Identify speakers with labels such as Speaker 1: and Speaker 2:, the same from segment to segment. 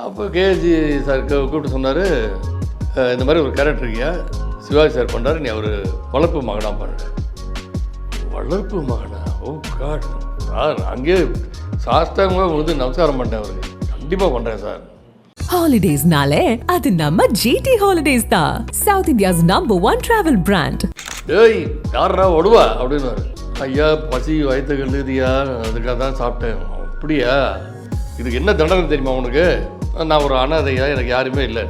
Speaker 1: அப்போ KG sir கூப்பிட்டு சொன்னார், இந்த மாதிரி ஒரு கேரக்டர் இருக்கியா, சிவாஜி சார் பண்ணுறாரு, நீ அவர் வளர்ப்பு மகனாக பண்ணுறேன். வளர்ப்பு மகனா? ஓ காட் சார், அங்கேயே சாஸ்தாங்கமாக வந்து நமஸ்காரம் பண்ணிட்டேன் அவருக்கு. கண்டிப்பாக பண்ணுறேன் சார்.
Speaker 2: ஹாலிடேஸ்னாலே அது நம்ம ஜிடி ஹாலிடேஸ் தான், south India's number 1 travel brand.
Speaker 1: ஏய் யாரா ஒடுவா அப்படின்னு. ஐயா பசி வயிற்றுகள் இதுயா, அதுக்காக தான் சாப்பிட்டேன். அப்படியா, இதுக்கு என்ன தண்டனை தெரியுமா உனக்கு? நான் ஒரு அனாதையா, எனக்கு யாருமே இல்லை.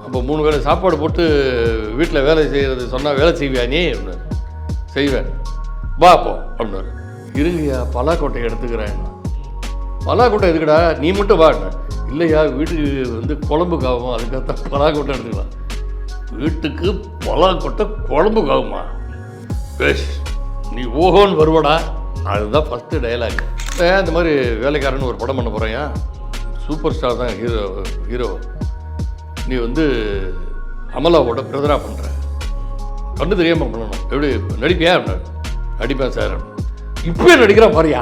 Speaker 1: அப்போ 3 வேளை சாப்பாடு போட்டு வீட்டில் வேலை செய்கிறது சொன்னால் வேலை செய்வியா நீ? அப்படின்னாரு. செய்வேன், வா அப்போ அப்படின்னாரு. இருங்கய்யா பலாக்கோட்டை எடுத்துக்கிறேன். பலாக்கோட்டை எதுக்குடா, நீ மட்டும் வா. இல்லையா வீட்டுக்கு வந்து குழம்புக்கு ஆகும், அதுக்காகத்தான் பலாக்கோட்டை எடுத்துக்கலாம். வீட்டுக்கு பலாக்கோட்டை குழம்புக்கு பேஷ், நீ ஓஹோன்னு வருவடா. அதுதான் ஃபஸ்ட்டு டைலாக். இந்த மாதிரி வேலைக்காரன்னு ஒரு படம் பண்ண போகிறேன், சூப்பர் ஸ்டார் தான் ஹீரோ. நீ வந்து அமலாவோட பிரதராக பண்ணுற, கண்ணு தெரியாமல் பண்ணணும். எப்படி நடிப்பியா? நடிப்பேன் சார். இப்போயே நடிக்கிறான் பாரியா.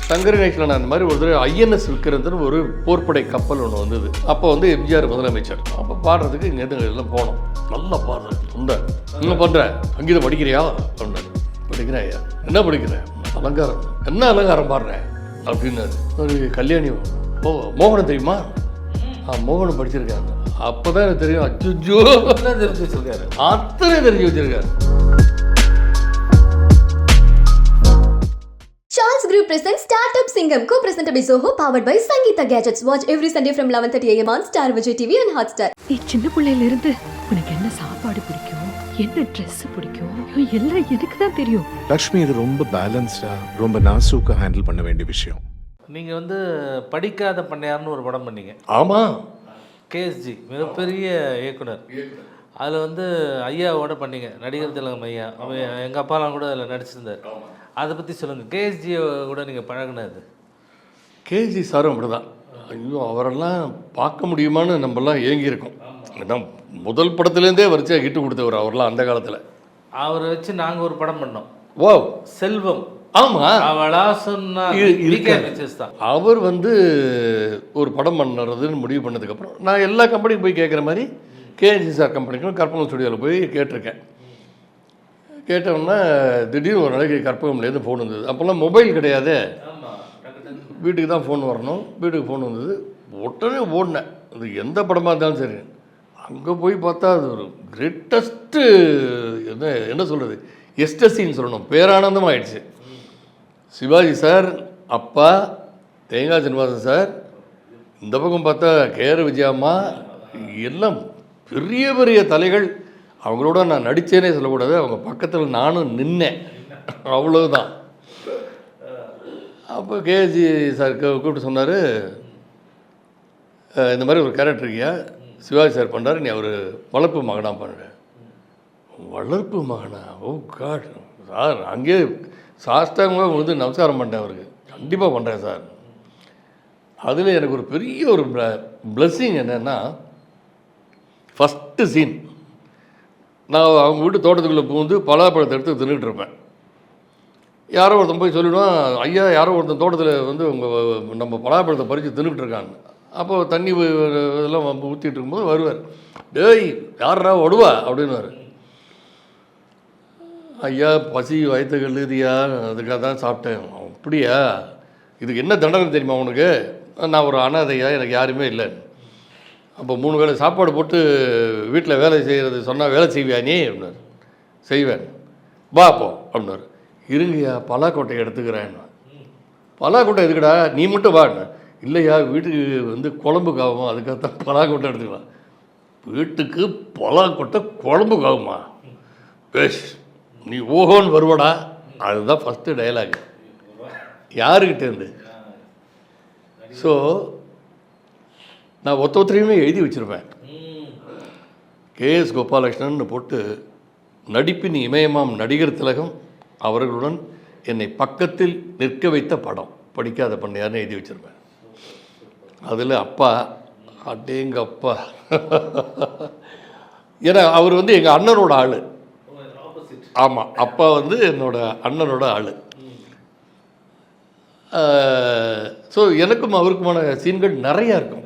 Speaker 1: சங்கர நேஷனில் நான் அந்த மாதிரி ஒரு தடவை ஐஎன்எஸ் விக்ரந்தன் ஒரு போர்ப்படை கப்பல் ஒன்று வந்தது. அப்போ வந்து எம்ஜிஆர் முதலமைச்சர். அப்போ பாடுறதுக்கு இங்கேருந்து எல்லாம் போனோம். நல்லா பாடுறேன், சொந்தேன். என்ன பண்ணுறேன், சங்கீதம் படிக்கிறியா அப்படின்னாரு. படிக்கிறேன் ஐயா. என்ன படிக்கிறேன்? அலங்காரம். என்ன அலங்காரம் பாடுறேன் அப்படின்னாரு. ஒரு கல்யாணி. ஓ மோகனம் தெரியுமா? மோகனம் படிச்சிருக்காங்க. அப்போ தான் எனக்கு தெரியும். அச்சுஜோ தெரிஞ்சு வச்சிருக்காரு, அத்தனை தெரிஞ்சு வச்சிருக்காரு.
Speaker 3: Charles Group presents Startup Singham, co-presented by Zoho, powered by Sangeeta Gadgets. Watch every Sunday from 11:30 AM on Star Vijay TV and Hotstar.
Speaker 4: நீ சின்ன பிள்ளையில இருந்து உனக்கு என்ன சாப்பாடு பிடிக்கும், என்ன ட்ரெஸ் பிடிக்கும், எல்லாம் எனக்கு தான் தெரியும்.
Speaker 5: லக்ஷ்மி இது ரொம்ப பேலன்ஸ்டா, ரொம்ப நாசூக்கா ஹேண்டில் பண்ண வேண்டிய விஷயம்.
Speaker 6: நீங்கள் வந்து படிக்காத பண்ணையார்னு ஒரு படம் பண்ணீங்க.
Speaker 1: ஆமாம்,
Speaker 6: கேஎஸ்ஜி மிகப்பெரிய இயக்குனர். அதில் வந்து ஐயாவோட பண்ணீங்க, நடிகர் திலகம் ஐயா. அவன் எங்கள் அப்பாலாம் கூட அதில் நடிச்சிருந்தார். அதை பற்றி சொல்லுங்கள். கேஎஸ்ஜியை கூட நீங்கள் பழகினது.
Speaker 1: கேஜி சாரும் அப்படி தான். ஐயோ அவரெல்லாம் பார்க்க முடியுமான்னு நம்மலாம் ஏங்கியிருக்கோம். ஏன்னா முதல் படத்துலேருந்தே வரிசையாக ஹிட்டு கொடுத்தவர் அவரெல்லாம் அந்த காலத்தில். அவரை வச்சு நாங்கள் ஒரு படம் பண்ணோம். ஓ செல்வம். ஆமாம், அவளா சொன்னா தான். அவர் வந்து ஒரு படம் பண்ணுறதுன்னு முடிவு பண்ணதுக்கப்புறம் நான் எல்லா கம்பெனிக்கும் போய் கேட்குற மாதிரி கேஎன்ஜி சார் கம்பெனிக்கும் கற்பகம் ஸ்டுடியோவில் போய் கேட்டிருக்கேன். கேட்டோம்னா திடீர்னு ஒரு நாளைக்கு கற்பகம்லேருந்து ஃபோன் வந்தது. அப்போல்லாம் மொபைல் கிடையாது, வீட்டுக்கு தான் ஃபோன் வரணும். வீட்டுக்கு ஃபோன் வந்தது, உடனே ஓடினேன். அது எந்த படமாக இருந்தாலும் சரி. அங்கே போய் பார்த்தா அது ஒரு கிரேட்டஸ்ட்டு என்ன சொல்கிறது, எஸ்டசின்னு சொல்லணும், பேரானந்தமாக ஆயிடுச்சு. சிவாஜி சார், அப்பா தேங்காய் சீனிவாசன் சார், இந்த பக்கம் பார்த்தா கேஆர் விஜயம்மா, எல்லாம் பெரிய பெரிய தலைகள். அவங்களோட நான் நடித்தேனே சொல்லக்கூடாது, அவங்க பக்கத்தில் நானும் நின்னேன், அவ்வளவுதான். அப்போ கேஜி சார் கூப்பிட்டு சொன்னார், இந்த மாதிரி ஒரு கேரக்டர் இருக்கியா, சிவாஜி சார் பண்ணுறாரு, நீ அவர் வளர்ப்பு மகனாக பண்ணுறேன். வளர்ப்பு மகனா? ஓ காட் சார், அங்கேயே சாஸ்தாங்கமாக வந்து நமஸ்காரம் பண்ணிட்டேன் அவருக்கு. கண்டிப்பாக பண்ணுறேன் சார். அதில் எனக்கு ஒரு பெரிய ஒரு பிளஸ்ஸிங் என்னென்னா, ஃபஸ்ட்டு சீன் நான் அவங்க வீட்டு தோட்டத்துக்குள்ளே பூந்து பலாப்பழத்தை எடுத்து தின்னுட்டு இருப்பேன். யாரோ ஒருத்தன் போய் சொல்லிவிடுவான், ஐயா யாரோ ஒருத்தன் தோட்டத்தில் வந்து உங்கள் நம்ம பலாப்பழத்தை பறித்து தின்னுக்கிட்டு இருக்காங்க. அப்போ தண்ணி இதெல்லாம் ஊற்றிட்டு இருக்கும்போது வருவார், டேய் யாரா ஒடுவா அப்படின்னுவார். ஐயா பசி வயிற்றுகள் இதுயா, அதுக்காக தான் சாப்பிட்டேன். அப்படியா, இதுக்கு என்ன தண்டனை தெரியுமா உனக்கு? நான் ஒரு அனாதையா, எனக்கு யாருமே இல்லை. அப்போ 3 வேளை சாப்பாடு போட்டு வீட்டில் வேலை செய்கிறது சொன்னால் வேலை செய்வியா நீ? அப்படின்னாரு. செய்வேன், வா அப்போ அப்படின்னாரு. இருங்கய்யா பலாக்கோட்டை எடுத்துக்கிறேன். பலாக்கோட்டை எதுக்குடா, நீ மட்டும் வா. இல்லையா வீட்டுக்கு வந்து குழம்புக்கு ஆகும், அதுக்காகத்தான் பலாக்கோட்டை எடுத்துக்கலாம். வீட்டுக்கு பலாக்கோட்டை குழம்புக்கு ஆகுமா? பேஷ், நீ ஓஹோன்னு வருவடா. அதுதான் ஃபஸ்ட்டு டைலாக். யாருக்கிட்டேருந்து? ஸோ நான் ஒருத்தரையுமே எழுதி வச்சுருப்பேன். கேஎஸ் கோபாலகிருஷ்ணன் போட்டு நடிப்பின் இமயமாம் நடிகர் திலகம் அவர்களுடன் என்னை பக்கத்தில் நிற்க வைத்த படம் படிக்காத பண்ணையார்னு எழுதி வச்சுருப்பேன். அதில் அப்பா, அடேங்க அப்பா, ஏன்னா அவர் வந்து எங்கள் அண்ணனோட ஆள். ஆமாம், அப்பா வந்து என்னோட அண்ணனோட ஆள். ஸோ எனக்கும் அவருக்குமான சீன்கள் நிறையா இருக்கும்.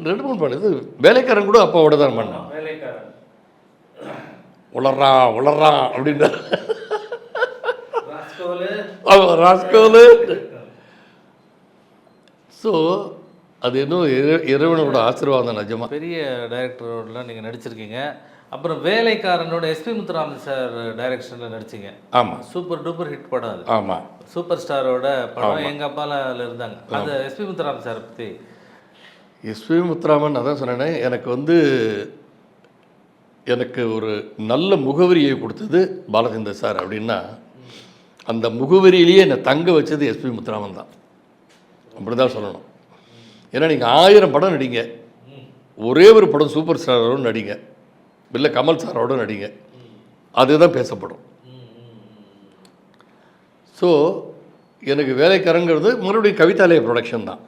Speaker 1: 2-3 படம். இது வேலைக்காரன் கூட அப்பாவோட தான் பண்ணான்.
Speaker 6: வேலைக்காரன்
Speaker 1: உளறான் அப்படின்ற
Speaker 6: ராஸ்கோலு.
Speaker 1: ஸோ அது இன்னும் இறைவனோட ஆசீர்வாதம் நிஜமா.
Speaker 6: பெரிய டைரக்டரோடலாம் நீங்கள் நடிச்சிருக்கீங்க. அப்புறம் வேலைக்காரனோட எஸ்பி முத்துராமன் சார் டைரக்ஷனில் நடிச்சிங்க.
Speaker 1: ஆமாம்,
Speaker 6: சூப்பர் டூப்பர் ஹிட் படம் அது.
Speaker 1: ஆமாம்.
Speaker 6: சூப்பர் ஸ்டாரோட படம். எங்கள் அப்பாலாம் அதில் இருந்தாங்க. அது எஸ்பி முத்துராமன் சாரை பற்றி.
Speaker 1: எஸ்பி முத்துராமன் அதான் சொன்னேனே, எனக்கு ஒரு நல்ல முகவரியை கொடுத்தது பாலச்சந்தர் சார். அப்படின்னா அந்த முகவரியிலேயே என்னை தங்க வச்சது எஸ்பி முத்துராமன் தான். அப்படி தான் சொல்லணும். ஏன்னா நீங்கள் 1000 படம் நடிங்க, ஒரே ஒரு படம் சூப்பர் ஸ்டாரோட நடிங்க, இல்லை கமல் சாரோட நடிங்க, அதுதான் பேசப்படும். ஸோ எனக்கு வேலைக்காரங்கிறது மறுபடியும் கவிதாலய ப்ரொடக்ஷன் தான்.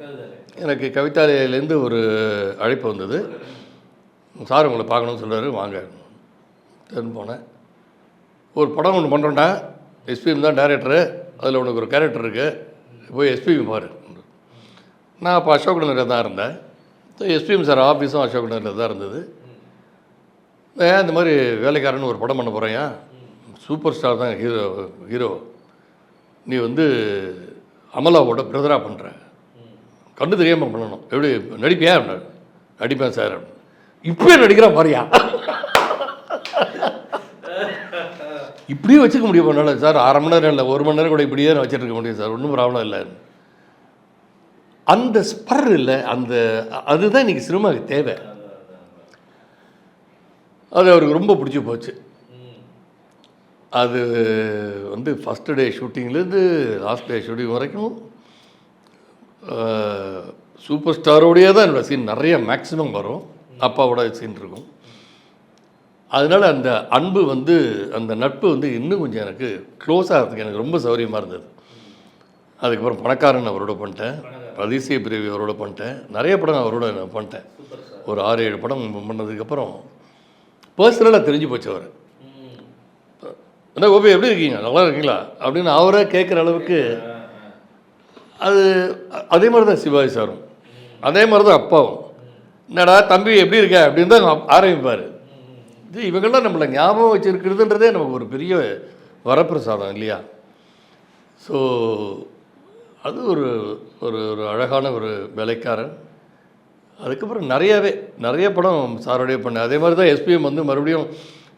Speaker 1: எனக்கு கவிதாலயிலேருந்து ஒரு அழைப்பு வந்தது. சார் உங்களை பார்க்கணும்னு சொல்கிறாரு, வாங்க போனேன். ஒரு படம் ஒன்று பண்ணுறோண்டா, எஸ்பிஎம் தான் டைரக்டரு, அதில் உனக்கு ஒரு கேரக்டர் இருக்குது, போய் எஸ்பிஎம் பாரு. நான் அப்போ அசோக் நகரில் தான் இருந்தேன். ஸோ எஸ்பிஎம் சார் ஆஃபீஸும் அசோக் நகரில் தான் இருந்தது. இந்த மாதிரி வேலைக்காரன்னு ஒரு படம் பண்ண போகிறேன், சூப்பர் ஸ்டார் தான் ஹீரோ, நீ அமலாவோட பிரதராக பண்ணுற, கண்டு தெரியாமல் பண்ணணும், எப்படி நடிப்பியா? நடிப்பேன் சார். இப்படியே நடிக்கிறான் பாரியா, இப்படியே வச்சுக்க முடியும் பண்ணல சார். 1/2 மணி நேரம் இல்லை, 1 மணி நேரம் கூட இப்படியே நான் வச்சுட்டு இருக்க முடியும் சார், ஒன்றும் ப்ராப்ளம் இல்லை. அந்த ஸ்பர் இல்லை, அதுதான் இன்றைக்கி சினிமாவுக்கு தேவை. அது அவருக்கு ரொம்ப பிடிச்சி போச்சு. அது ஃபஸ்ட்டு டே ஷூட்டிங்லேருந்து லாஸ்ட் டே ஷூட்டிங் வரைக்கும் சூப்பர் ஸ்டாரோடையே தான் என்னோடய சீன் நிறைய மேக்ஸிமம் வரும், அப்பாவோட சீன் இருக்கும். அதனால் அந்த அன்பு அந்த நட்பு இன்னும் கொஞ்சம் எனக்கு க்ளோஸ் ஆகிறதுக்கு எனக்கு ரொம்ப சௌகரியமாக இருந்தது. அதுக்கப்புறம் பணக்காரன் அவரோட பண்ணிட்டேன், அதிசய பிரிவு அவரோட பண்ணிட்டேன், நிறைய படம் அவரோட நான் பண்ணிட்டேன். ஒரு 6-7 படம் பண்ணதுக்கப்புறம் பர்சனலாக தெரிஞ்சு போச்சு அவர். என்ன கோபி எப்படி இருக்கீங்க, நல்லா இருக்கீங்களா அப்படின்னு அவரே கேட்குற அளவுக்கு. அதே மாதிரி தான் சிவாஜி சாரும், அதே மாதிரி தான் அப்பாவும். என்னடா தம்பி எப்படி இருக்க அப்படின்னு தான் ஆரம்பிப்பார். இவங்கெல்லாம் நம்மளை ஞாபகம் வச்சுருக்கிறதுன்றதே நமக்கு ஒரு பெரிய வரப்பிரசாதம் இல்லையா? ஸோ அது ஒரு ஒரு ஒரு அழகான ஒரு வேலைக்காரன். அதுக்கப்புறம் நிறைய படம் சாரோடைய பண்ணேன். அதே மாதிரி தான் எஸ்பிஎம் மறுபடியும்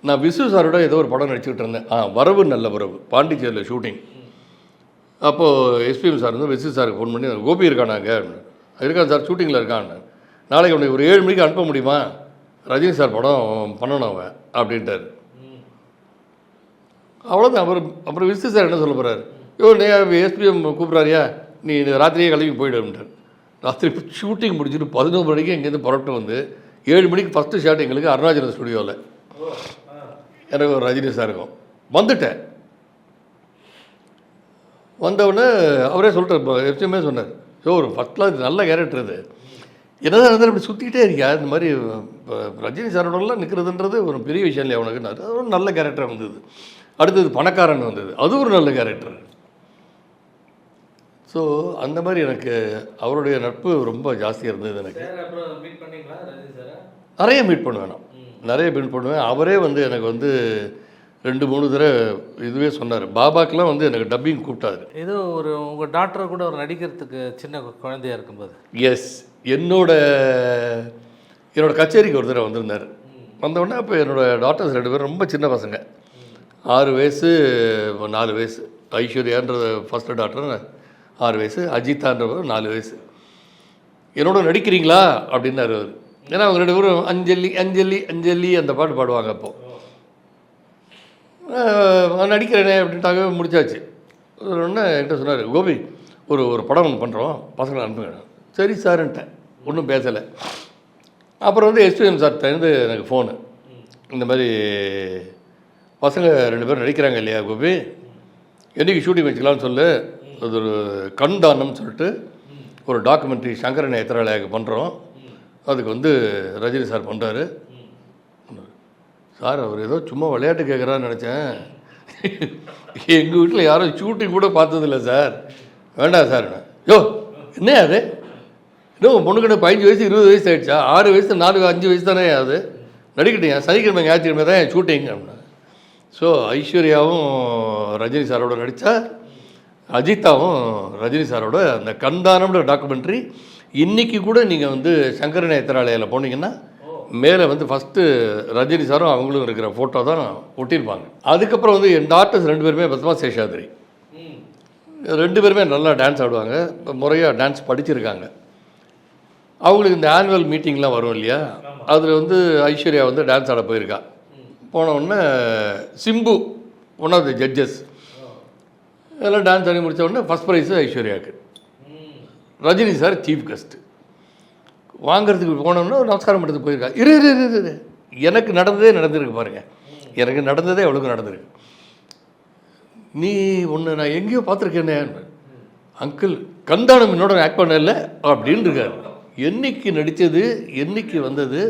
Speaker 1: நான் விசு சாரோட ஏதோ ஒரு படம் நடிச்சுக்கிட்டு இருந்தேன். வரவு நல்ல வரவு, பாண்டிச்சேரியில் ஷூட்டிங். அப்போது எஸ்பிஎம் சார் விசு சாருக்கு ஃபோன் பண்ணி, கோபி இருக்கானாங்க, இருக்கான் சார் ஷூட்டிங்கில் இருக்கான்னு, நாளைக்கு உனக்கு ஒரு 7 மணிக்கு அனுப்ப முடியுமா, ரஜினி சார் படம் பண்ணணும் அவன் அப்படின்ட்டார். அவ்வளோதான். அப்புறம் விசு சார் என்ன சொல்ல போகிறார், எஸ்பிஎம் கூப்பிட்றாரியா, நீ ராத்திரியே கிளம்பி போய்டு அப்படின்ட்டார். ராத்திரி ஷூட்டிங் முடிச்சுட்டு 11 மணிக்கு இங்கேருந்து புறப்பட்டு 7 மணிக்கு ஃபஸ்ட்டு ஷாட் எங்களுக்கு அருணாச்சலம் ஸ்டுடியோவில், எனக்கு ஒரு ரஜினி சார் இருக்கும். வந்துட்டேன். வந்தவுடனே அவரே சொல்லிட்டார், இப்போ எஃப்எம்ஏ சொன்னார், ஒரு ஃபஸ்ட் கிளாஸ் நல்ல கேரக்டர் இது, என்னதான் இருந்தாலும் இப்படி சுற்றிக்கிட்டே இருக்கியா, இந்த மாதிரி ரஜினி சாரோடலாம் நிற்கிறதுன்றது ஒரு பெரிய விஷயம் இல்லையா உனக்குன்னு. அது ஒரு நல்ல கேரக்டர் வந்தது. அடுத்தது பணக்காரன் வந்தது, அது ஒரு நல்ல கேரக்டர். ஸோ அந்த மாதிரி எனக்கு அவருடைய நட்பு ரொம்ப ஜாஸ்தியாக இருந்தது. எனக்கு நிறைய மீட் பண்ணுவேன். அவரே எனக்கு 2-3 தடவை இதுவே சொன்னார். பாபாக்கெலாம் எனக்கு டப்பிங் கூப்பிட்டாரு.
Speaker 6: ஏதோ உங்கள் டாக்டரை கூட ஒரு நடிக்கிறதுக்கு சின்ன குழந்தையாக இருக்கும்போது.
Speaker 1: எஸ், என்னோட கச்சேரிக்கு ஒரு தடவை வந்திருந்தார். வந்தவுடனே அப்போ என்னோடய டாக்டர்ஸ் 2 பேரும் ரொம்ப சின்ன பசங்க, 6 வயசு 4 வயசு. ஐஸ்வர்யான்றது ஃபஸ்ட்டு டாக்டர் 6 வயசு, அஜித்தான்றவர் 4 வயசு. என்னோட நடிக்கிறீங்களா அப்படின்னாரு அவர். ஏன்னா அவங்க 2 பேரும் அஞ்சலி அஞ்சலி அஞ்சலி அந்த பாட்டு பாடுவாங்க. அப்போது நடிக்கிறேனே அப்படின்ட்டாங்க. முடிச்சாச்சு. ஒன்று என்கிட்ட சொன்னார், கோபி ஒரு படம் ஒன்று பண்ணுறோம், பசங்களை அனுப்புங்க. சரி சார்ன்ட்டேன், ஒன்றும் பேசலை. அப்புறம் எஸ்பிஎம் சார் தந்து எனக்கு ஃபோனு, இந்த மாதிரி பசங்க 2 பேரும் நடிக்கிறாங்க இல்லையா கோபி, என்றைக்கு ஷூட்டிங் வச்சுக்கலான்னு சொல்லு, அது ஒரு கண் தானம்னு சொல்லிட்டு ஒரு டாக்குமெண்ட்ரி சங்கர நேத்ராலயாவுக்கு பண்ணுறோம், அதுக்கு ரஜினி சார் பண்ணுறாரு. சார் அவர் ஏதோ சும்மா விளையாட்டு கேட்குறான்னு நினச்சேன், எங்கள் வீட்டில் யாரும் ஷூட்டிங் கூட பார்த்ததில்ல சார். வேண்டாம் சார். யோ என்ன அது, இன்னும் பொண்ணுக்கிட்ட 15 வயசு 20 வயசு ஆகிடுச்சா? 6 வயசு 4 5 வயசு தானே ஆகுது, நடிக்கிட்டீங்க, சனிக்கிழமை ஞாயிற்றுக்கிழமை தான் என் ஷூட்டிங் அப்படின்னா. ஸோ ஐஸ்வர்யாவும் ரஜினி சாரோட நடித்தா, அஜித்தாவும் ரஜினி சாரோட அந்த கந்தானம்ன்ற டாக்குமெண்ட்ரி இன்றைக்கி கூட நீங்கள் வந்து சங்கர நேத்திராலயில் போனீங்கன்னா மேலே வந்து ஃபஸ்ட்டு ரஜினி சாரும் அவங்களும் இருக்கிற ஃபோட்டோ தான் ஒட்டியிருப்பாங்க. அதுக்கப்புறம் வந்து என் டாக்டர்ஸ் 2 பேருமே பத்மா சேஷாத்ரி, 2 பேருமே நல்லா டான்ஸ் ஆடுவாங்க, முறையாக டான்ஸ் படிச்சிருக்காங்க. அவங்களுக்கு இந்த ஆனுவல் மீட்டிங்லாம் வரும் இல்லையா, அதில் வந்து ஐஸ்வர்யா வந்து டான்ஸ் ஆட போயிருக்கா. போனவுடனே Simbu one of the judges எல்லாம் டான்ஸ் ஆடி முடித்த உடனே ஃபஸ்ட் ப்ரைஸு ஐஸ்வர்யாவுக்கு. ரஜினி சார் சீஃப் கெஸ்ட்டு வாங்கிறதுக்கு போனோன்னா நமஸ்காரம் பண்ணுறதுக்கு போயிருக்கா. இரு எனக்கு நடந்திருக்கு பாருங்கள், எனக்கு நடந்ததே அவளுக்கு நடந்திருக்கு. நீ ஒன்று நான் எங்கேயோ பார்த்துருக்கேனே, அங்கிள் கந்தானம் என்னோட ஆக்ட் பண்ணல அப்படின்னு இருக்காரு. என்னைக்கு நடித்தது, என்னைக்கு வந்தது?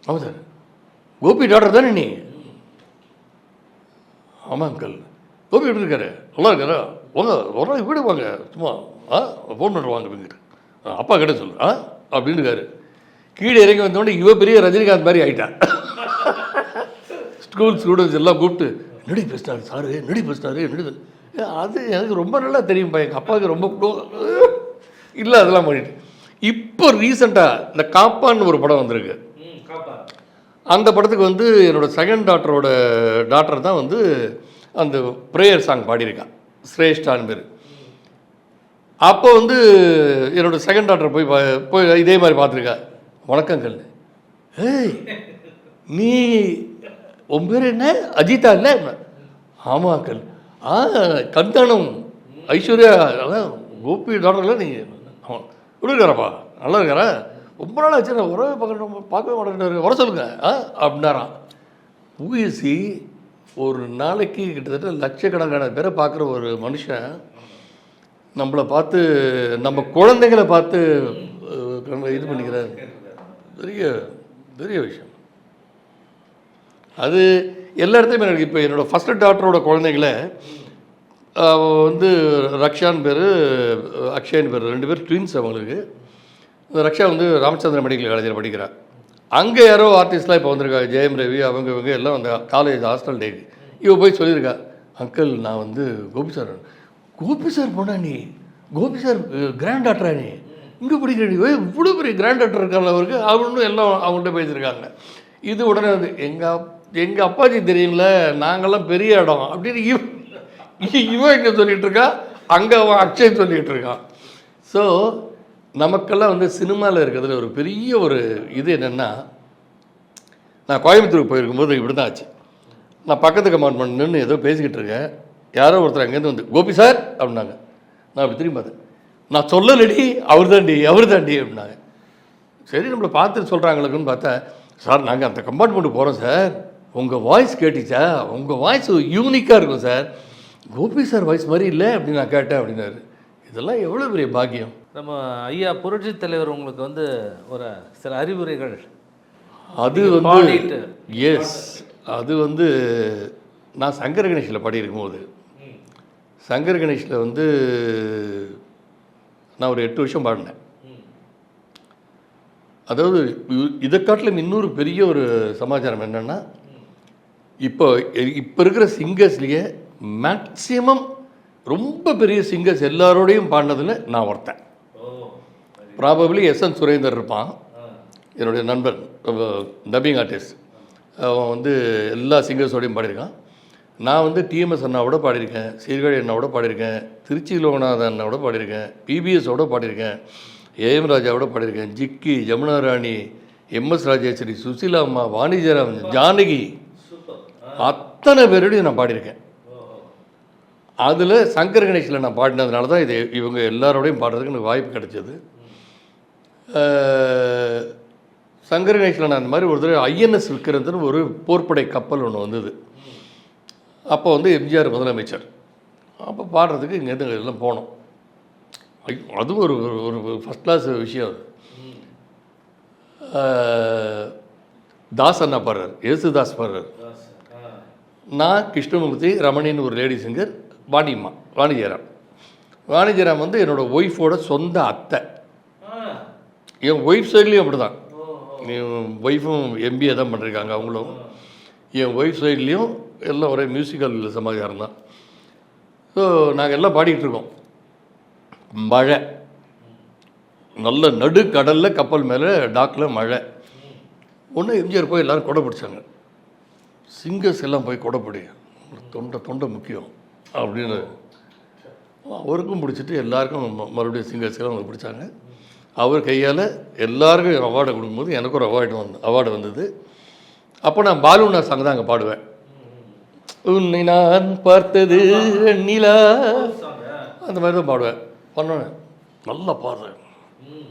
Speaker 1: ஆமாம் சார், கோபி டாக்டர் தானே நீ? ஆமாம் அங்கிள். கோபி எப்படி இருக்காரு? நல்லா இருக்காரா? வாங்க ஒரு நாள் வீடு வாங்க, சும்மா ஃபோன் பண்ணுவாங்க அப்படிங்கிட்டு அப்பா கிட்ட சொல்லு அப்படின்னு இருக்காரு. கீழே இறங்கி வந்தோடனே இவ பெரிய ரஜினிகாந்த் மாதிரி ஆகிட்டான். ஸ்டூடெண்ட்ஸ் எல்லாம் கூப்பிட்டு நடி பேசிட்டாரு சாரு, நடி பேசிட்டாரு, அது எனக்கு ரொம்ப நல்லா தெரியும்ப்பா, எங்கள் அப்பாவுக்கு ரொம்ப இல்லை அதெல்லாம் பண்ணிட்டு. இப்போ ரீசெண்டாக இந்த காப்பான்னு ஒரு படம் வந்திருக்கு. அந்த படத்துக்கு வந்து என்னோடய செகண்ட் டாக்டர் தான் வந்து அந்த ப்ரேயர் சாங் பாடியிருக்கான், ஸ்ரேஷ்டான்னு பேர். அப்போ வந்து என்னோடய செகண்ட் டாக்டர் போய் இதே மாதிரி பார்த்துருக்கா. வணக்கங்கள், ஏய் நீ உன் பேர் என்ன, அஜித்தா இல்லை? ஆமாம் அக்கல். கந்தானம் ஐஸ்வர்யா அதான் கோபி டாக்டர்ல நீங்கள் எப்படி இருக்காரப்பா, நல்லா இருக்காரா? ரொம்ப நாள் ஆச்சு, நான் உறவே பார்க்கவே மாட்டேங்கிறாரு, வர சொல்லுங்க அப்படின்னாரான். ஊசி ஒரு நாளைக்கு கிட்டத்தட்ட லட்சக்கணக்கான பேரை பார்க்குற ஒரு மனுஷன் நம்மளை பார்த்து, நம்ம குழந்தைங்களை பார்த்து இது பண்ணிக்கிறாரு. பெரிய பெரிய விஷயம் அது. எல்லா இடத்துலையுமே எனக்கு இப்போ என்னோடய ஃபஸ்ட்டு டாக்டரோட குழந்தைங்கள வந்து ரக்ஷான் பேர், அக்ஷயன் பேர், 2 பேர் ட்வின்ஸ் அவங்களுக்கு. ரக்ஷா வந்து ராமச்சந்திர மெடிக்கல் காலேஜில் படிக்கிறாள். அங்கே யாரோ ஆர்டிஸ்ட்லாம் இப்போ வந்திருக்காங்க, ஜெயம் ரவி இவங்க எல்லாம் அந்த காலேஜ் ஹாஸ்டல் டேக்கு. இவ போய் சொல்லியிருக்கா, அங்கிள் நான் வந்து கோபி சார் போனா, நீ கோபி சார் கிராண்ட் டாக்டரா, நீ இங்கே படிக்கிற, நீ இவ்வளோ பெரிய கிராண்ட் டாக்டர் இருக்காங்க அவருக்கு அவனு எல்லாம் அவங்கள்ட்ட பேசியிருக்காங்க. இது உடனே வந்து எங்கள் அப்பாஜி தெரியுங்கள, நாங்கள்லாம் பெரிய இடம் அப்படின்னு இவன் இங்கே சொல்லிகிட்டு இருக்கா, அங்கே அவன் அக்ஷய் சொல்லிகிட்டு இருக்கான். ஸோ நமக்கெல்லாம் வந்து சினிமாவில் இருக்கிறதுல ஒரு பெரிய ஒரு இது என்னென்னா, நான் கோயம்புத்தூருக்கு போயிருக்கும்போது இப்படி தான் ஆச்சு. நான் பக்கத்து கம்பார்ட்மெண்ட் நின்று ஏதோ பேசிக்கிட்டு இருக்கேன், யாரோ ஒருத்தர் அங்கேருந்து வந்து கோபி சார் அப்படின்னாங்க. நான் அப்படி திரும்பி பார்த்தேன், நான் சொல்லலடி அவர் தாண்டி அப்படின்னாங்க. சரி நம்மளை பார்த்துட்டு சொல்கிறாங்களுக்குன்னு பார்த்தேன். சார் நாங்கள் அந்த கம்பார்ட்மெண்ட்டுக்கு போகிறோம் சார், உங்கள் வாய்ஸ் கேட்டுச்சா, உங்கள் வாய்ஸ் யூனிக்காக இருக்கும் சார், கோபி சார் வாய்ஸ் மாதிரி இல்லை அப்படின்னு நான் கேட்டேன் அப்படின்னாரு. இதெல்லாம் எவ்வளோ பெரிய பாக்கியம்.
Speaker 6: நம்ம ஐயா புரட்சி தலைவர் உங்களுக்கு வந்து ஒரு சில அறிவுரைகள்
Speaker 1: அது வந்து எஸ், அது வந்து நான் சங்கர் கணேஷில் பாடியிருக்கும் போது, சங்கர் கணேஷில் வந்து நான் ஒரு 8 வருஷம் பாடினேன். அதாவது இதை காட்டிலும் இன்னொரு பெரிய ஒரு சமாச்சாரம் என்னென்னா, இப்போ இருக்கிற சிங்கர்ஸ்லேயே மேக்சிமம் ரொம்ப பெரிய சிங்கர்ஸ் எல்லாரோடையும் பாடினதில் நான் ஒருத்தன். ப்ராபப்ளி எஸ்என் சுரேந்தர் இருப்பான், என்னுடைய நண்பர், டப்பிங் ஆர்டிஸ்ட். அவன் வந்து எல்லா சிங்கர்ஸோடையும் பாடியிருக்கான். நான் வந்து டிஎம்எஸ் அண்ணாவோட பாடியிருக்கேன், சீர்காழி அண்ணாவோட பாடியிருக்கேன், திருச்சி லோகநாதன் அண்ணாவோட பாடியிருக்கேன், பிபிஎஸோட பாடியிருக்கேன், ஏஎம் ராஜாவோட பாடியிருக்கேன், ஜிக்கி, ஜமுனா ராணி, எம்எஸ் ராஜேஸ்வரி, சுசிலா அம்மா, வாணிஜராம், ஜானகி, அத்தனை பேரோடையும் நான் பாடியிருக்கேன். அதில் சங்கர் கணேஷில் நான் பாடினதுனால தான் இது இவங்க எல்லாரோடையும் பாடுறதுக்கு எனக்கு வாய்ப்பு கிடைச்சது. சங்கர் கணேஷில் நான் அந்த மாதிரி ஒரு தடவை ஐஎன்எஸ் விக்ரந்தன் ஒரு போர்ப்படை கப்பல் ஒன்று வந்தது. அப்போ வந்து எம்ஜிஆர் முதலமைச்சர். அப்போ பாடுறதுக்கு இங்கேருந்து எல்லாம் போனோம். அதுவும் ஒரு ஒரு ஃபஸ்ட் கிளாஸ் விஷயம். தாஸ் அண்ணா பாடுறார், ஏசுதாஸ் பாடுறார். நான் கிருஷ்ணமூர்த்தி, ரமணின்னு ஒரு லேடி சிங்கர், வாணியம்மா, வாணி ஜெயராம் வந்து என்னோடய ஒய்ஃபோட சொந்த அத்தை. என் ஒய்ஃப் சைட்லேயும் அப்படி தான். என் ஒய்ஃபும் எம்பிஏ தான் பண்ணியிருக்காங்க அவங்களும். என் ஒய்ஃப் சைட்லேயும் எல்லாம் ஒரே மியூசிக்கல் சமாச்சாரம் தான். ஸோ நாங்கள் எல்லாம் பாடிட்டுருக்கோம். மழை, நல்ல நடுக்கடலில் கப்பல் மேலே டாக்கில் மழை. ஒன்று எம்ஜிஆர் போய் எல்லோரும் கொடை பிடிச்சாங்க. சிங்கர்ஸ் எல்லாம் போய் கொடை பிடி, தொண்டை முக்கியம் அப்படின்னு அவருக்கும் பிடிச்சிட்டு எல்லாருக்கும் மறுபடியும் சிங்கர்ஸ் எல்லாம் அவங்க பிடிச்சாங்க. அவர் கையால் எல்லாருக்கும் அவார்டை கொடுக்கும்போது எனக்கு ஒரு அவார்டு வந்தது. அப்போ நான் பாலுனா சாங் தான் அங்கே பாடுவேன். உன்னை நான் பார்த்தது நிலா, அந்த மாதிரி தான் பாடுவேன். பண்ணேன், நல்லா பாடுறேன்,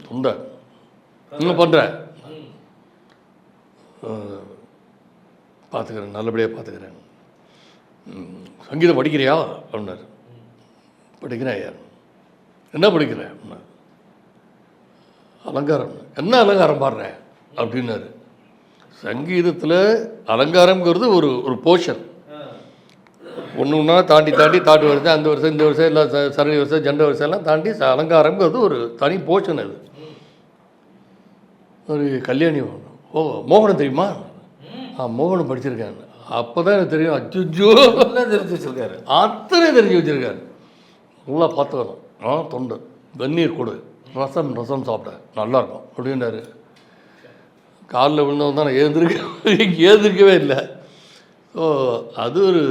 Speaker 1: தொண்டை இன்னும் பண்ணுறேன், பார்த்துக்கிறேன், நல்லபடியாக பார்த்துக்கிறேன். சங்கீதம் படிக்கிறியா அப்படின்னாரு. படிக்கிறேன் ஐயா. என்ன படிக்கிறேன் அப்படின்னா, அலங்காரம். என்ன அலங்காரம் பாடுறேன் அப்படின்னாரு. சங்கீதத்தில் அலங்காரம்ங்கிறது ஒரு போர்ஷன். ஒன்று ஒன்றா தாண்டி தாட்டு வருஷம், அந்த வருஷம், இந்த வருஷம், எல்லாம் சரணி வருஷம், ஜெண்ட வருஷம் எல்லாம் தாண்டி அலங்காரம்ங்கிறது ஒரு தனி போர்ஷன். அது ஒரு கல்யாணி. ஓ, மோகனம் தெரியுமா? மோகனம் படிச்சிருக்கேன். அப்போ தான் எனக்கு தெரியும். அச்சுஜோ தெரிஞ்சு வச்சுருக்காரு, அத்தனை தெரிஞ்சு வச்சுருக்காரு. நல்லா பார்த்து வரோம். தொண்டை வெந்நீர் கொடு, ரசம் சாப்பிட்டேன், நல்லாயிருக்கும் அப்படின்னாரு. காலில் விழுந்தவன் தான் நான் ஏந்திருக்கவே இல்லை. ஸோ அது ஒரு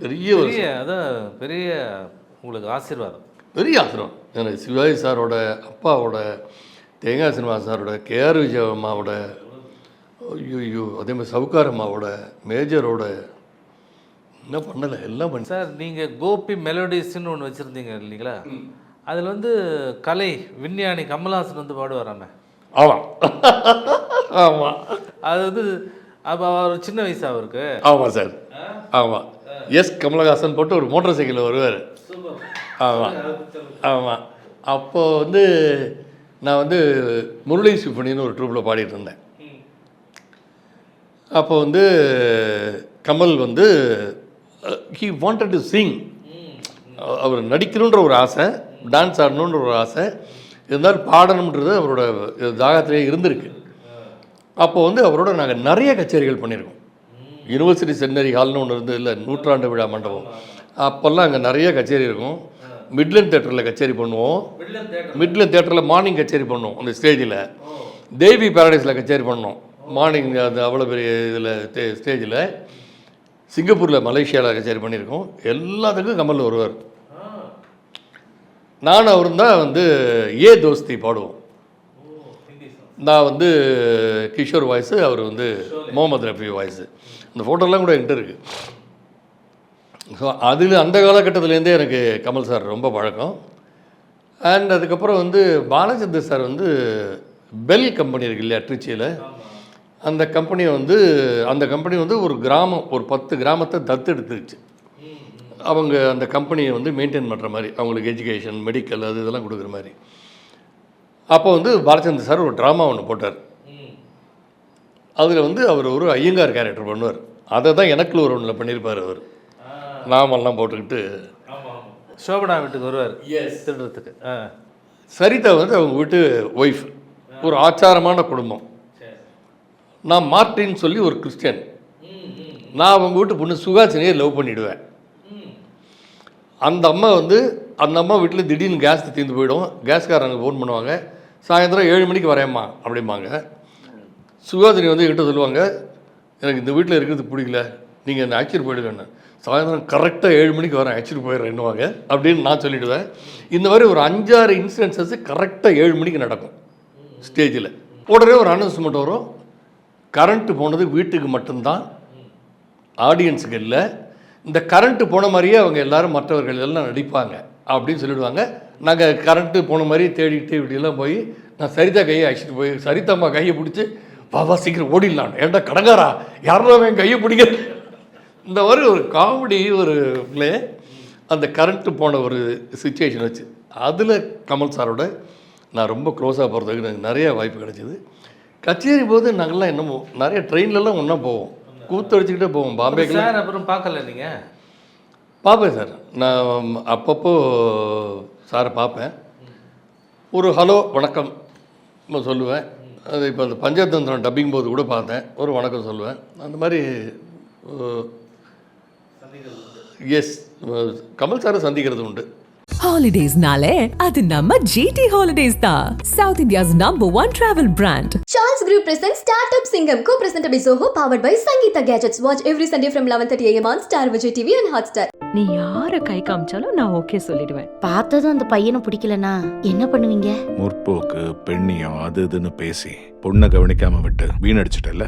Speaker 1: பெரிய
Speaker 6: அதான் பெரிய உங்களுக்கு ஆசீர்வாதம்,
Speaker 1: பெரிய ஆசீர்வாதம். எனக்கு சிவாஜி சாரோட அப்பாவோட, தேங்காய் சினிமா சாரோட, கேஆர் விஜய அம்மாவோட, ஐயோ அதே மாதிரி சவுக்கார் அம்மாவோட, மேஜரோட, என்ன பண்ணலை எல்லாம் பண்ண.
Speaker 6: சார் நீங்கள் கோபி மெலோடிஸ்ன்னு ஒன்று வச்சுருந்தீங்க இல்லைங்களா? அதில் வந்து கலை விஞ்ஞானி கமல்ஹாசன் வந்து பாடுவாராமே.
Speaker 1: ஆமாம் ஆமாம்.
Speaker 6: அது வந்து அப்போ அவர் சின்ன வயசு அவருக்கு.
Speaker 1: ஆமாம் சார், ஆமாம். எஸ் கமலஹாசன் போட்டு ஒரு மோட்டார் சைக்கிளில் வருவார். ஆமாம் ஆமாம். அப்போது வந்து நான் வந்து முரளி சிம்பனின்னு ஒரு ட்ரூப்பில் பாடிட்டு இருந்தேன். அப்போ வந்து கமல் வந்து ஹி வாண்டட் டு சிங். அவர் நடிக்கணுன்ற ஒரு ஆசை, டான்ஸ் ஆடணுன்ற ஒரு ஆசை இருந்தாலும் பாடணுன்றது அவரோட தாகத்திலே இருந்திருக்கு. அப்போ வந்து அவரோட நாங்கள் நிறைய கச்சேரிகள் பண்ணியிருக்கோம். யூனிவர்சிட்டி சென்னரி ஹால்னு ஒன்று இருந்தது இல்லை, நூற்றாண்டு விழா மண்டபம். அப்போல்லாம் அங்கே நிறைய கச்சேரி இருக்கும். மிட்லண்ட் தேட்டரில் கச்சேரி பண்ணுவோம். மிட்லண்ட் தேட்டரில் மார்னிங் கச்சேரி பண்ணுவோம். அந்த ஸ்டேஜில் தேவி பேரடைஸில் கச்சேரி பண்ணோம் மார்னிங். அது அவ்வளோ பெரிய இதில் ஸ்டேஜில். சிங்கப்பூரில், மலேசியாவில் கச்சேரி பண்ணியிருக்கோம். எல்லாத்துக்கும் கமல் வருவார். நானும் அவரும் தான் வந்து ஏ தோஸ்தி பாடுவோம். நான் வந்து கிஷோர் வாய்ஸு, அவர் வந்து முகமது ரஃபி வாய்ஸு. இந்த ஃபோட்டோலாம் கூட என்கிட்ட இருக்குது. ஸோ அதில் அந்த காலகட்டத்துலேருந்தே எனக்கு கமல் சார் ரொம்ப பழக்கம். அண்ட் அதுக்கப்புறம் வந்து பாலச்சந்தர் சார் வந்து பெல் கம்பெனி இருக்கு இல்லையா திருச்சியில், அந்த கம்பெனி வந்து ஒரு கிராமம், ஒரு 10 கிராமத்தை தத்தெடுத்துருச்சு. அவங்க அந்த கம்பெனியை வந்து மெயின்டைன் பண்ணுற மாதிரி, அவங்களுக்கு எஜுகேஷன், மெடிக்கல், அது இதெல்லாம் கொடுக்குற மாதிரி. அப்போ வந்து பாலச்சந்தர் சார் ஒரு ட்ராமா ஒன்று போட்டார். அதில் வந்து அவர் ஒரு ஐயங்கார் கேரக்டர் பண்ணுவார். அதை தான் எனக்குள்ள ஒரு ஒன்றில் பண்ணியிருப்பார். அவர் நாமெல்லாம் போட்டுக்கிட்டு
Speaker 6: சோபனா வீட்டுக்கு வருவார் திருடுறதுக்கு.
Speaker 1: சரிதா வந்து அவங்க வீட்டு ஒய்ஃப், ஒரு ஆச்சாரமான குடும்பம். நான் மார்ட்டின்னு சொல்லி ஒரு கிறிஸ்டியன். நான் அவங்க வீட்டு பொண்ணு சுகாசினியை லவ் பண்ணிவிடுவேன். அந்த அம்மா வீட்டில் திடீர்னு கேஸ் தீர்ந்து போயிடும். கேஸ்காரங்க ஃபோன் பண்ணுவாங்க, சாயந்தரம் 7 மணிக்கு வரேம்மா அப்படிம்பாங்க. சுகாசினி வந்து என்கிட்ட சொல்லுவாங்க, எனக்கு இந்த வீட்டில் இருக்கிறது பிடிக்கல, நீங்கள் என்னை அழைச்சிட்டு போயிடுவேன்னு. சாயந்தரம் கரெக்டாக 7 மணிக்கு வரேன், அழைச்சிட்டு போயிடுறேன்னுவாங்க அப்படின்னு நான் சொல்லிவிடுவேன். இந்த மாதிரி ஒரு 5-6 இன்சிடென்சஸ் கரெக்டாக 7 மணிக்கு நடக்கும் ஸ்டேஜில். உடனே ஒரு அனௌன்ஸ்மெண்ட் வரும், கரண்ட்டு போனது வீட்டுக்கு மட்டும்தான், ஆடியன்ஸுக்கு இல்லை. இந்த கரண்ட்டு போன மாதிரியே அவங்க எல்லோரும் மற்றவர்கள் எல்லாம் நடிப்பாங்க அப்படின்னு சொல்லிவிடுவாங்க. நாங்கள் கரண்ட்டு போன மாதிரி தேடிட்டு இப்படியெல்லாம் போய் நான் சரிதா கையை அழைச்சிட்டு போய் சரிதாம்மா கையை பிடிச்சி பாபா சீக்கிரம் ஓடிடலான்னு. ஏன்டா கடங்காரா யாரும் என் கையை பிடிக்க. இந்த மாதிரி ஒரு காமெடி ஒரு பிளே, அந்த கரண்ட்டு போன ஒரு சுச்சுவேஷன் வச்சு அதில் கமல் சாரோட நான் ரொம்ப க்ளோஸாக போகிறதுக்கு எனக்கு நிறைய வாய்ப்பு கிடைச்சிது. கச்சேரி போது நாங்கள்லாம் என்னமோ நிறைய ட்ரெயின்லலாம் ஒன்றா போவோம். கூத்தடிச்சுக்கிட்டே போவோம். பாம்பேக்கெல்லாம்
Speaker 6: சார் அப்புறம் பார்க்கல நீங்கள்?
Speaker 1: பார்ப்பேன் சார். நான் அப்பப்போ சாரை பார்ப்பேன். ஒரு ஹலோ வணக்கம் சொல்லுவேன். அது இப்போ அந்த பஞ்சதந்திரம் டப்பிங் போது கூட பார்த்தேன், ஒரு வணக்கம் சொல்லுவேன். அந்த மாதிரி எஸ், கமல் சாரை சந்திக்கிறது உண்டு.
Speaker 2: Holidays-nale, அது நம்ம GT Holidays தான். South India's #1 travel brand.
Speaker 3: Charles Group presents Startup Singham, co-presented by Zoho, powered by Sangeeta Gadgets. Watch every Sunday from 11:30 a.m. on Star Vijay TV and Hotstar.
Speaker 4: நீ யார கை காமிச்சாலும் நான் okay சொல்லிடுவேன்.
Speaker 7: பார்த்ததும் அந்த பையனை பிடிக்கலனா என்ன பண்ணுவீங்க?
Speaker 5: முற்போக்கு பெண்ணியம் அது இதுன்னு பேசி பொண்ணை கவனிக்காம விட்டு வீணடிச்சிட்டல.